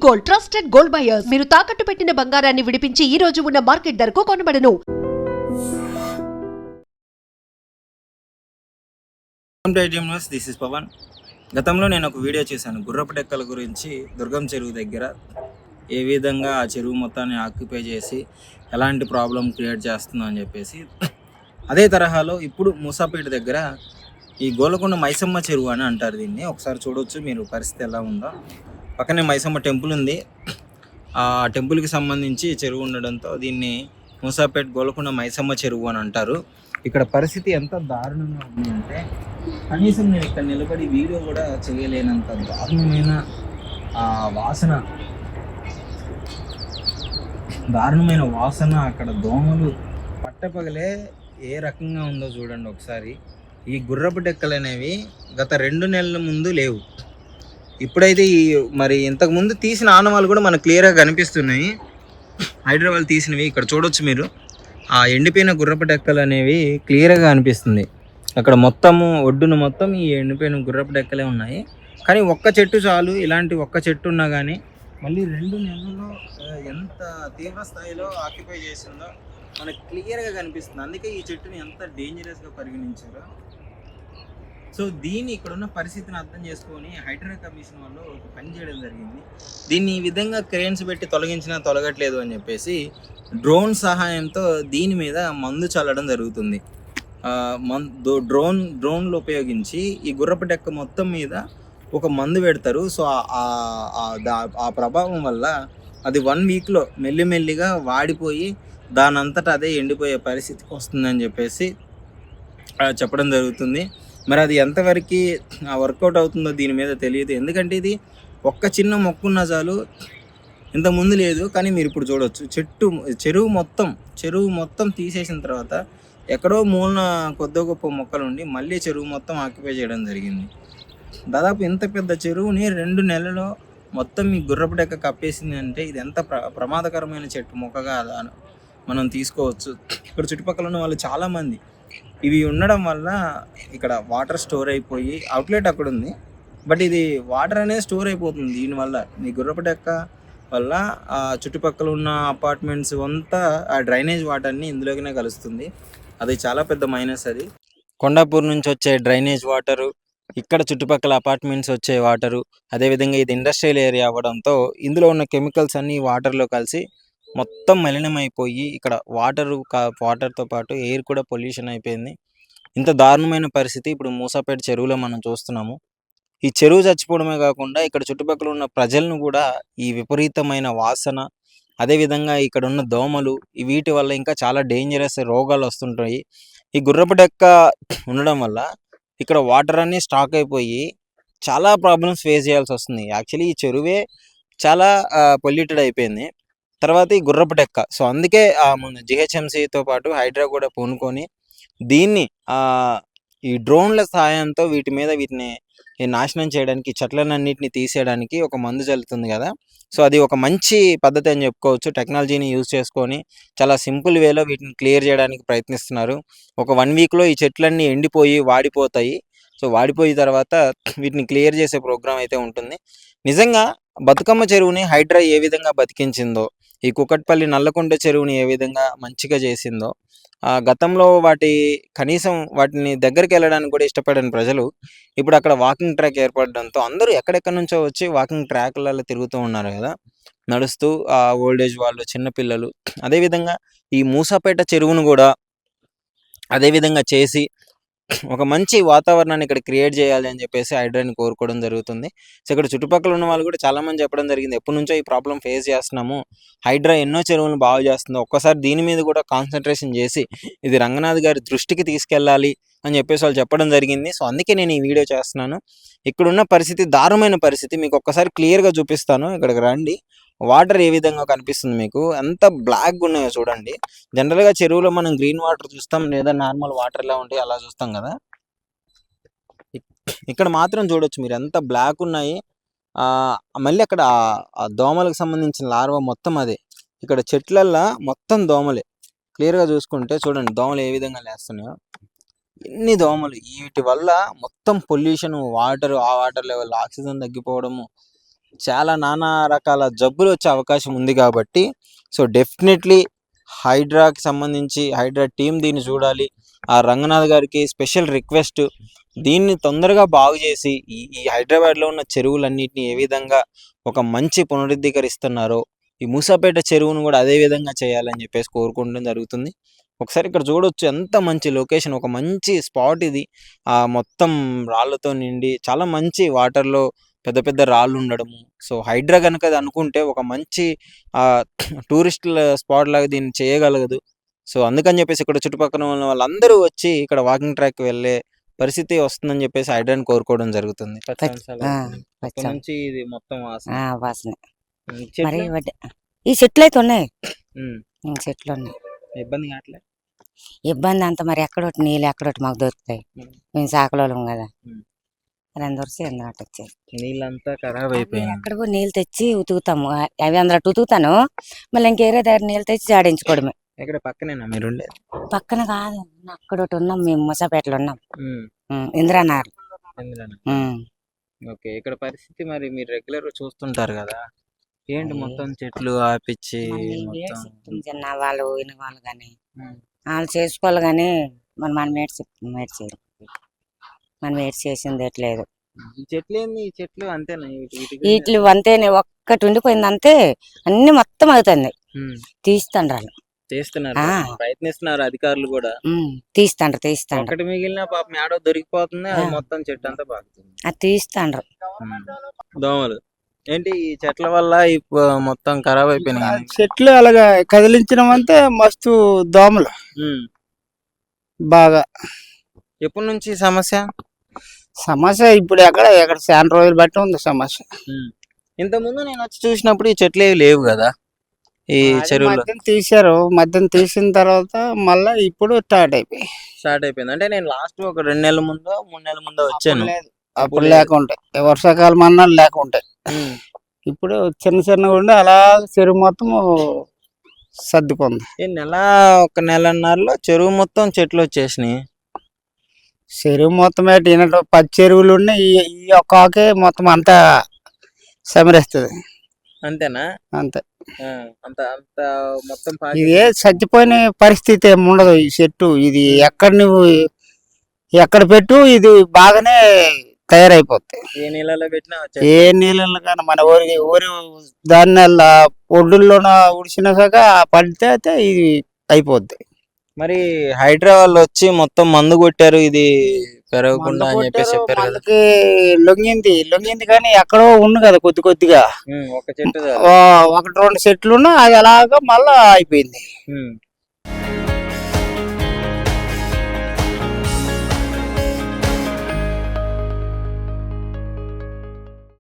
Gold, trusted gold buyers. మీరు తాకట్టు పెట్టిన బంగారాన్ని విడిపించి ఈ రోజు ఉన్న మార్కెట్ ధరకు కొనబడను. This is Pawan. గతంలో నేను ఒక వీడియో చేశాను గుర్రపు డెక్కల గురించి. దుర్గం చెరువు దగ్గర ఏ విధంగా ఆ చెరువు మొత్తాన్ని ఆక్యుపై చేసి ఎలాంటి ప్రాబ్లం క్రియేట్ చేస్తుందో అని చెప్పేసి. అదే తరహాలో ఇప్పుడు మూసాపేట దగ్గర ఈ గోలకొండ మైసమ్మ చెరువు అని అంటారు దీన్ని. ఒకసారి చూడవచ్చు మీరు పరిస్థితి ఎలా ఉందో. పక్కనే మైసమ్మ టెంపుల్ ఉంది. ఆ టెంపుల్కి సంబంధించి చెరువు ఉండడంతో దీన్ని మూసాపేట గోలకొండ మైసమ్మ చెరువు అని అంటారు. ఇక్కడ పరిస్థితి ఎంత దారుణంగా ఉంది అంటే కనీసం నేను ఇక్కడ నిలబడి వీడియో కూడా చేయలేనంత దారుణమైన వాసన అక్కడ దోమలు పట్టపగలే ఏ రకంగా ఉందో చూడండి ఒకసారి. ఈ గుర్రపు డెక్కలు అనేవి గత 2 నెలల ముందు లేవు. ఇప్పుడైతే మరి ఇంతకుముందు తీసిన ఆనవాళ్ళు కూడా మనకు క్లియర్గా కనిపిస్తున్నాయి. హైదరాబాద్ తీసినవి ఇక్కడ చూడొచ్చు మీరు. ఆ ఎండిపోయిన గుర్రపు డెక్కలు అనేవి క్లియర్గా అనిపిస్తుంది. అక్కడ మొత్తము ఒడ్డును మొత్తం ఈ ఎండిపోయిన గుర్రపు డెక్కలే ఉన్నాయి. కానీ ఒక్క చెట్టు చాలు. ఇలాంటి ఒక్క చెట్టు ఉన్నా కానీ మళ్ళీ 2 నెలల్లో ఎంత తీవ్ర స్థాయిలో ఆక్యుపై చేసిందో మనకు క్లియర్గా కనిపిస్తుంది. అందుకే ఈ చెట్టుని ఎంత డేంజరస్గా పరిగణించారో. సో దీన్ని ఇక్కడ ఉన్న పరిస్థితిని అర్థం చేసుకొని హైడ్రా కమిషన్ వాళ్ళు ఒక పని చేయడం జరిగింది. దీన్ని ఈ విధంగా క్రేన్స్ పెట్టి తొలగించినా తొలగట్లేదు అని చెప్పేసి డ్రోన్ సహాయంతో దీని మీద మందు చల్లడం జరుగుతుంది. డ్రోన్లు ఉపయోగించి ఈ గుర్రపు డెక్క మొత్తం మీద ఒక మందు పెడతారు. సో ఆ ప్రభావం వల్ల అది 1 వీక్లో మెల్లిమెల్లిగా వాడిపోయి దానంతటా అదే ఎండిపోయే పరిస్థితికి వస్తుందని చెప్పేసి చెప్పడం జరుగుతుంది. మరి అది ఎంతవరకు వర్కౌట్ అవుతుందో దీని మీద తెలియదు. ఎందుకంటే ఇది ఒక్క చిన్న మొక్కున్న చాలు, ఇంతకుముందు లేదు. కానీ మీరు ఇప్పుడు చూడవచ్చు చెరువు మొత్తం తీసేసిన తర్వాత ఎక్కడో మూలన కొద్ది గొప్ప మొక్కలు ఉండి మళ్ళీ చెరువు మొత్తం ఆక్యుపై చేయడం జరిగింది. దాదాపు ఇంత పెద్ద చెరువుని 2 నెలల్లో మొత్తం ఈ గుర్రపు డెక్క కప్పేసింది అంటే ఇది ఎంత ప్రమాదకరమైన చెట్టు మొక్కగా మనం తీసుకోవచ్చు. ఇక్కడ చుట్టుపక్కల ఉన్న వాళ్ళు చాలామంది ఇవి ఉండడం వల్ల ఇక్కడ వాటర్ స్టోర్ అయిపోయి అవుట్లెట్ అక్కడ ఉంది, బట్ ఇది వాటర్ అనేది స్టోర్ అయిపోతుంది. దీనివల్ల ఈ గుర్రపు డెక్క వల్ల ఆ చుట్టుపక్కల ఉన్న అపార్ట్మెంట్స్ అంతా ఆ డ్రైనేజ్ వాటర్ని ఇందులోకినే కలుస్తుంది. అది చాలా పెద్ద మైనస్. అది కొండాపూర్ నుంచి వచ్చే డ్రైనేజ్ వాటరు, ఇక్కడ చుట్టుపక్కల అపార్ట్మెంట్స్ వచ్చే వాటరు, అదేవిధంగా ఇది ఇండస్ట్రియల్ ఏరియా అవ్వడంతో ఇందులో ఉన్న కెమికల్స్ అన్నీ వాటర్లో కలిసి మొత్తం మలినమైపోయి ఇక్కడ వాటర్తో పాటు ఎయిర్ కూడా పొల్యూషన్ అయిపోయింది. ఇంత దారుణమైన పరిస్థితి ఇప్పుడు మూసాపేట చెరువులో మనం చూస్తున్నాము. ఈ చెరువు చచ్చిపోవడమే కాకుండా ఇక్కడ చుట్టుపక్కల ఉన్న ప్రజలను కూడా ఈ విపరీతమైన వాసన, అదేవిధంగా ఇక్కడ ఉన్న దోమలు, వీటి వల్ల ఇంకా చాలా డేంజరస్ రోగాలు వస్తుంటాయి. ఈ గుర్రపు డెక్క ఉండడం వల్ల ఇక్కడ వాటర్ అన్నీ స్టాక్ అయిపోయి చాలా ప్రాబ్లమ్స్ ఫేస్ చేయాల్సి వస్తుంది. యాక్చువల్లీ ఈ చెరువే చాలా పొల్యూటెడ్ అయిపోయింది. తర్వాత ఈ గుర్రపు డెక్క. సో అందుకే ముందు జిహెచ్ఎంసీతో పాటు హైడ్రా కూడా పూనుకొని దీన్ని ఈ డ్రోన్ల సహాయంతో వీటిని నాశనం చేయడానికి, చెట్లన్నింటినీ తీసేయడానికి ఒక మందు చల్లుతుంది కదా. సో అది ఒక మంచి పద్ధతి అని చెప్పుకోవచ్చు. టెక్నాలజీని యూజ్ చేసుకొని చాలా సింపుల్ వేలో వీటిని క్లియర్ చేయడానికి ప్రయత్నిస్తున్నారు. ఒక 1 వీక్లో ఈ చెట్లన్నీ ఎండిపోయి వాడిపోతాయి. సో వాడిపోయిన తర్వాత వీటిని క్లియర్ చేసే ప్రోగ్రామ్ అయితే ఉంటుంది. నిజంగా బతుకమ్మ చెరువుని హైడ్రా ఏ విధంగా బతికించిందో, ఈ కుకట్పల్లి నల్లకొండ చెరువుని ఏ విధంగా మంచిగా చేసిందో, గతంలో కనీసం వాటిని దగ్గరికి వెళ్ళడానికి కూడా ఇష్టపడని ప్రజలు ఇప్పుడు అక్కడ వాకింగ్ ట్రాక్ ఏర్పడడంతో అందరూ ఎక్కడెక్కడి నుంచో వచ్చి వాకింగ్ ట్రాక్లలో తిరుగుతూ ఉన్నారు కదా, నడుస్తూ. ఓల్డేజ్ వాళ్ళు, చిన్నపిల్లలు. అదేవిధంగా ఈ మూసాపేట చెరువును కూడా అదేవిధంగా చేసి ఒక మంచి వాతావరణాన్ని ఇక్కడ క్రియేట్ చేయాలి అని చెప్పేసి హైడ్రాని కోరుకోవడం జరుగుతుంది. సో ఇక్కడ చుట్టుపక్కల ఉన్న వాళ్ళు కూడా చాలామంది చెప్పడం జరిగింది, ఎప్పటి నుంచో ఈ ప్రాబ్లం ఫేస్ చేస్తున్నాము, హైడ్రా ఎన్నో చెరువులను బాగు చేస్తుంది, ఒక్కసారి దీని మీద కూడా కాన్సన్ట్రేషన్ చేసి ఇది రంగనాథ్ గారి దృష్టికి తీసుకెళ్ళాలి అని చెప్పేసి వాళ్ళు చెప్పడం జరిగింది. సో అందుకే నేను ఈ వీడియో చేస్తున్నాను. ఇక్కడున్న పరిస్థితి దారుణమైన పరిస్థితి మీకు ఒక్కసారి క్లియర్గా చూపిస్తాను. ఇక్కడికి రండి. వాటర్ ఏ విధంగా కనిపిస్తుంది మీకు, ఎంత బ్లాక్గా ఉన్నాయో చూడండి. జనరల్గా చెరువులో మనం గ్రీన్ వాటర్ చూస్తాం, లేదా నార్మల్ వాటర్ ఎలా ఉంటాయి అలా చూస్తాం కదా. ఇక్కడ మాత్రం చూడొచ్చు మీరు ఎంత బ్లాక్ ఉన్నాయి. మళ్ళీ అక్కడ ఆ దోమలకు సంబంధించిన లార్వా మొత్తం అదే. ఇక్కడ చెట్లల్లో మొత్తం దోమలే. క్లియర్గా చూసుకుంటే చూడండి దోమలు ఏ విధంగా లేస్తున్నాయో. ఎన్ని దోమలు. వీటి వల్ల మొత్తం పొల్యూషన్, ఆ వాటర్ లెవెల్, ఆక్సిజన్ తగ్గిపోవడము, చాలా నానా రకాల జబ్బులు వచ్చే అవకాశం ఉంది కాబట్టి సో డెఫినెట్లీ హైడ్రాకి సంబంధించి హైడ్రా టీం దీన్ని చూడాలి. ఆ రంగనాథ్ గారికి స్పెషల్ రిక్వెస్ట్, దీన్ని తొందరగా బాగు చేసి ఈ హైదరాబాద్లో ఉన్న చెరువులన్నిటిని ఏ విధంగా ఒక మంచి పునరుద్ధీకరిస్తున్నారో ఈ మూసాపేట చెరువును కూడా అదే విధంగా చేయాలని చెప్పేసి కోరుకోవడం జరుగుతుంది. ఒకసారి ఇక్కడ చూడొచ్చు, ఎంత మంచి లొకేషన్, ఒక మంచి స్పాట్ ఇది. మొత్తం రాళ్ళతో నిండి చాలా మంచి వాటర్లో పెద్ద పెద్ద రాళ్ళు ఉండడము. సో హైడ్రా కనుక అది అనుకుంటే ఒక మంచి టూరిస్టుల స్పాట్ లాగా దీన్ని చేయగలగదు. సో అందుకని చెప్పేసి ఇక్కడ చుట్టుపక్కల ఉన్న వాళ్ళందరూ వచ్చి ఇక్కడ వాకింగ్ ట్రాక్ వెళ్ళే పరిస్థితి వస్తుందని చెప్పేసి హైడ్రాని కోరుకోవడం జరుగుతుంది. అక్కడ నుంచి ఇది మొత్తం వాసన. ఈ మరి చెట్లు ఈ చెట్లు అయితే ఉన్నాయి, ఉమ్, చెట్లు ఉన్నాయి. ఇబ్బంది కావట్లే. ఇబ్బంది అంత మరి ఎక్కడొకటి నీళ్ళు ఎక్కడొకటి మాకు దొరుకుతాయి. మేము సాకలోళ్ళం కదా, ఉమ్. రెండు వరుస ఎందుకు వచ్చాయి. నీళ్ళంతా ఖరాబ్ అయిపోయింది. ఎక్కడికో నీళ్ళు తెచ్చి ఉతుకుతాము, అవి అందులో ఉతుకుతాను, మళ్ళీ ఇంకేరే దగ్గర నీళ్ళు తెచ్చి జాడించుకోవడమే. ఇక్కడ పక్కనేనా మీరు ఉండేది? పక్కన కాదు, అక్కడొకటి ఉన్నాం మేము, మూసాపేటలో ఉన్నాం, ఇందిరానగర్. ఓకే, ఇక్కడ పరిస్థితి మరి మీరు రెగ్యులర్ గా చూస్తుంటారు కదా, ఏంటి మొత్తం చెట్లు ఆపిచ్చి మొత్తం చిన్న వాళ్ళు ఈయన వాళ్ళు కానీ వాళ్ళు చేసుకోవాలి కానీ మనం మేడ్ చేయరు, మనం ఏడ్ చేసింది ఎట్లేదు. ఈ చెట్లు ఏంది? ఈ చెట్లు అంతేనా? వీటి అంతేనే, ఒక్కటి ఉండిపోయింది అంతే, అన్ని మొత్తం అవుతుంది. తీస్తాండ్రు వాళ్ళు, చేస్తున్నారు, ప్రయత్నిస్తున్నారు అధికారులు కూడా. తీస్తాండ్రు ఒకటి మిగిలిన పాపం ఏడో దొరికిపోతుంది, అది మొత్తం చెట్టు అంతా బాగుతుంది. అది తీస్తాండ్రు. దోమలు ఏంటి ఈ చెట్ల వల్ల మొత్తం ఖరాబ్ అయిపోయినాయి. చెట్లు అలాగా కదిలించడం అంటే మస్తు దోమలు బాగా. ఎప్పటి నుంచి సమస్య ఇప్పుడు ఎక్కడ చాలా రోజులు బట్టి ఉంది సమస్య. ఇంత ముందు నేను వచ్చి చూసినప్పుడు ఈ చెట్లు ఏవి లేవు కదా ఈ చెరువులో. మధ్యం తీసిన తర్వాత మళ్ళా ఇప్పుడు స్టార్ట్ అయిపోయింది. అంటే నేను లాస్ట్ ఒక 2 నెలల ముందో 3 నెలల ముందో వచ్చాను, అప్పుడు లేకుంటాయి, వర్షాకాలం అన్నాడు లేకుంటాయి. ఇప్పుడు చిన్నగా ఉండి అలా చెరువు మొత్తం సర్దుకుంది. ఒక నెలన్నరలో చెరువు మొత్తం చెట్లు వచ్చేసినాయి. చెరువు మొత్తం ఏంటంటే 10 చెరువులు ఉన్నాయి, ఈ ఒక్కే మొత్తం అంతా సమరేస్తుంది. అంతేనా? అంతే. అంత అంత మొత్తం ఇదే చచ్చిపోయిన పరిస్థితి ఏమి ఉండదు. ఈ చెట్టు ఇది ఎక్కడ పెట్టు ఇది బాగానే తయారైపోతాయి. ఏ నీళ్ళలో పెట్టినా ఏ నీళ్ళలో కానీ మన ఊరి దాని ఒడ్డుల్లోన ఉడిసినాక పడితే అయితే ఇది అయిపోద్ది. మరి హైడ్రా వాళ్ళు వచ్చి మొత్తం మందు కొట్టారు ఇది పెరగకుండా అని చెప్పేసి చెప్పారు కదా. లొంగింది కానీ ఎక్కడో ఉంది కదా కొద్దిగా, ఒక చెట్టు 1-2 చెట్లు అది అలాగా మళ్ళా అయిపోయింది.